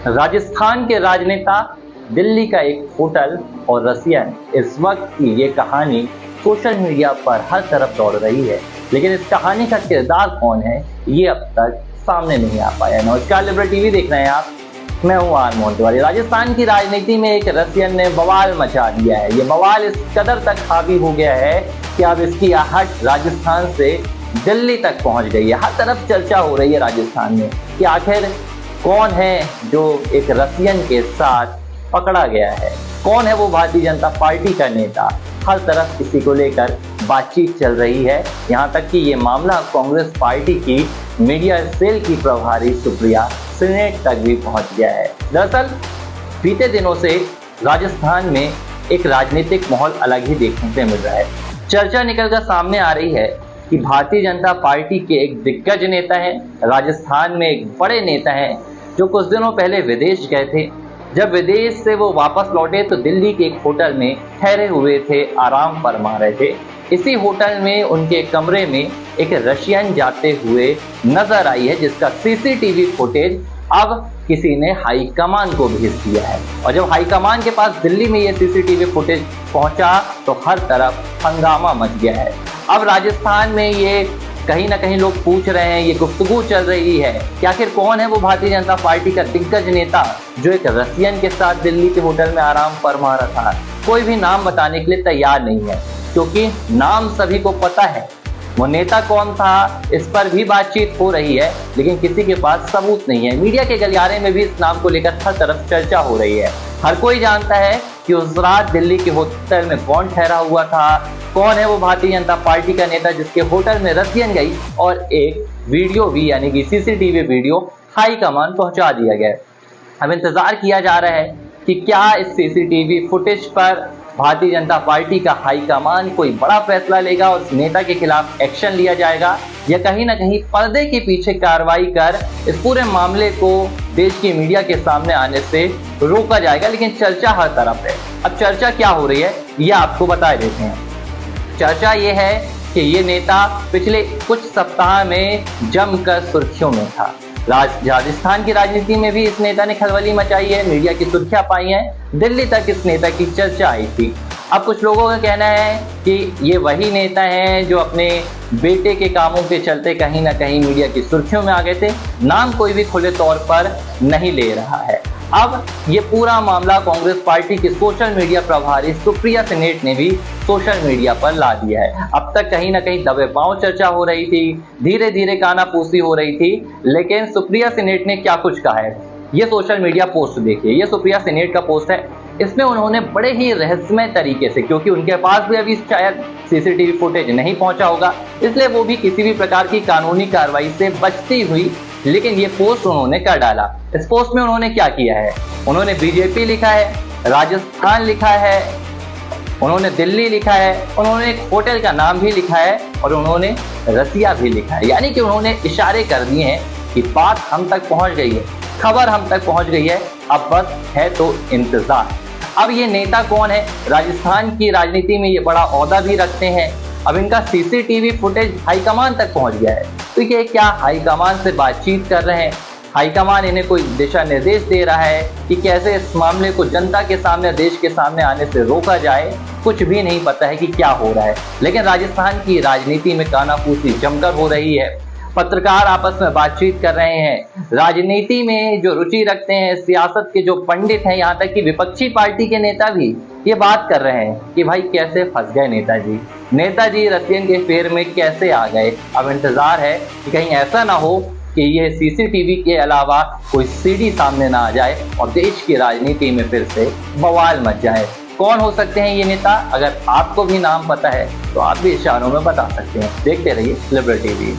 राजस्थान के राजनेता, दिल्ली का एक होटल और रसियन, इस वक्त की ये कहानी सोशल मीडिया पर हर तरफ दौड़ रही है। लेकिन इस कहानी का किरदार कौन है, ये अब तक सामने नहीं आ पाया। नमस्कार, लिबरल टीवी देख रहे हैं आप, मैं हूँ आर तिवारी। राजस्थान की राजनीति में एक रसियन ने बवाल मचा दिया है। ये बवाल इस कदर तक हावी हो गया है कि अब इसकी आहट राजस्थान से दिल्ली तक पहुंच गई है। हर तरफ चर्चा हो रही है राजस्थान में कि आखिर कौन है जो एक रसियन के साथ पकड़ा गया है, कौन है वो भारतीय जनता पार्टी का नेता। हर तरफ इसी को लेकर बातचीत चल रही है। यहाँ तक कि ये मामला कांग्रेस पार्टी की मीडिया सेल की प्रभारी सुप्रिया सीनेट तक भी पहुंच गया है। दरअसल बीते दिनों से राजस्थान में एक राजनीतिक माहौल अलग ही देखने से मिल रहा है। चर्चा निकलकर सामने आ रही है कि भारतीय जनता पार्टी के एक दिग्गज नेता हैं, राजस्थान में एक बड़े नेता हैं जो कुछ दिनों पहले विदेश गए थे। जब विदेश से वो वापस लौटे तो दिल्ली के एक होटल में ठहरे हुए थे, आराम फरमा रहे थे। इसी होटल में उनके कमरे में एक रशियन जाते हुए नजर आई है, जिसका सीसीटीवी फुटेज अब किसी ने हाई कमान को भेज दिया है। और जब हाई कमान के पास दिल्ली में ये सीसीटीवी फुटेज पहुंचा तो हर तरफ हंगामा मच गया है। अब राजस्थान में ये कहीं ना कहीं लोग पूछ रहे हैं, ये गुफ्तगू चल रही है कि आखिर कौन है वो भारतीय जनता पार्टी का दिग्गज नेता जो एक रसियन के साथ दिल्ली के होटल में आराम फरमा रहा था। कोई भी नाम बताने के लिए तैयार नहीं है, क्योंकि नाम सभी को पता है। वो नेता कौन था, इस पर भी बातचीत हो रही है, लेकिन किसी के पास सबूत नहीं है। मीडिया के गलियारे में भी इस नाम को लेकर हर तरफ चर्चा हो रही है। हर कोई जानता है कि उस रात दिल्ली के होटल में कौन ठहरा हुआ था, कौन है वो भारतीय जनता पार्टी का नेता जिसके होटल में रसियन गई और एक वीडियो भी, यानी कि सीसीटीवी वीडियो हाई कमान पहुंचा दिया गया। अब इंतजार किया जा रहा है कि क्या इस सीसीटीवी फुटेज पर भारतीय जनता पार्टी का हाई कमान कोई बड़ा फैसला लेगा और उस नेता के खिलाफ एक्शन लिया जाएगा, या कहीं ना कहीं पर्दे के पीछे कार्रवाई कर इस पूरे मामले को देश की मीडिया के सामने आने से रोका जाएगा। लेकिन चर्चा हर तरफ है। अब चर्चा क्या हो रही है ये आपको बता देते हैं। चर्चा ये है कि ये नेता पिछले कुछ सप्ताह में जमकर सुर्खियों में था। राजस्थान की राजनीति में भी इस नेता ने खलबली मचाई है, मीडिया की सुर्खियां पाई हैं, दिल्ली तक इस नेता की चर्चा आई थी। अब कुछ लोगों का कहना है कि ये वही नेता हैं जो अपने बेटे के कामों के चलते कहीं ना कहीं मीडिया की सुर्खियों में आ गए थे। नाम कोई भी खुले तौर पर नहीं ले रहा है। अब ये पूरा मामला कांग्रेस पार्टी की सोशल मीडिया प्रभारी सुप्रिया सीनेट ने भी सोशल मीडिया पर ला दिया है। अब तक कहीं ना कहीं दबे पांव चर्चा हो रही थी, धीरे धीरे कानाफूसी हो रही थी, लेकिन सुप्रिया सीनेट ने क्या कुछ कहा है ये सोशल मीडिया पोस्ट देखिए। ये सुप्रिया सीनेट का पोस्ट है। इसमें उन्होंने बड़े ही रहस्यमय तरीके से, क्योंकि उनके पास भी अभी शायद सीसीटीवी फुटेज नहीं पहुंचा होगा, इसलिए वो भी किसी भी प्रकार की कानूनी कार्रवाई से बचती हुई, लेकिन ये पोस्ट उन्होंने कर डाला। इस पोस्ट में उन्होंने क्या किया है, उन्होंने बीजेपी लिखा है, राजस्थान लिखा है, उन्होंने दिल्ली लिखा है, उन्होंने एक होटल का नाम भी लिखा है और उन्होंने रसिया भी लिखा है। यानी कि उन्होंने इशारे कर दिए हैं कि बात हम तक पहुंच गई है, खबर हम तक पहुंच गई है, अब बस है तो इंतजार। अब ये नेता कौन है, राजस्थान की राजनीति में ये बड़ा ओहदा भी रखते हैं। अब इनका सीसीटीवी फुटेज हाईकमान तक पहुंच गया है, तो ये क्या हाईकमान से बातचीत कर रहे हैं, हाईकमान इन्हें कोई दिशा निर्देश दे रहा है कि कैसे इस मामले को जनता के सामने, देश के सामने आने से रोका जाए। कुछ भी नहीं पता है कि क्या हो रहा है। लेकिन राजस्थान की राजनीति में कानाफूसी जमकर हो रही है, पत्रकार आपस में बातचीत कर रहे हैं, राजनीति में जो रुचि रखते हैं, सियासत के जो पंडित हैं, यहाँ तक कि विपक्षी पार्टी के नेता भी ये बात कर रहे हैं कि भाई कैसे फंस गए नेताजी रसियन के फेर में कैसे आ गए। अब इंतजार है कि कहीं ऐसा ना हो कि ये सीसीटीवी के अलावा कोई सीडी सामने ना आ जाए और देश की राजनीति में फिर से बवाल मच जाए। कौन हो सकते हैं ये नेता? अगर आपको भी नाम पता है तो आप भी इशारों में बता सकते हैं। देखते रहिए लिबरल टीवी।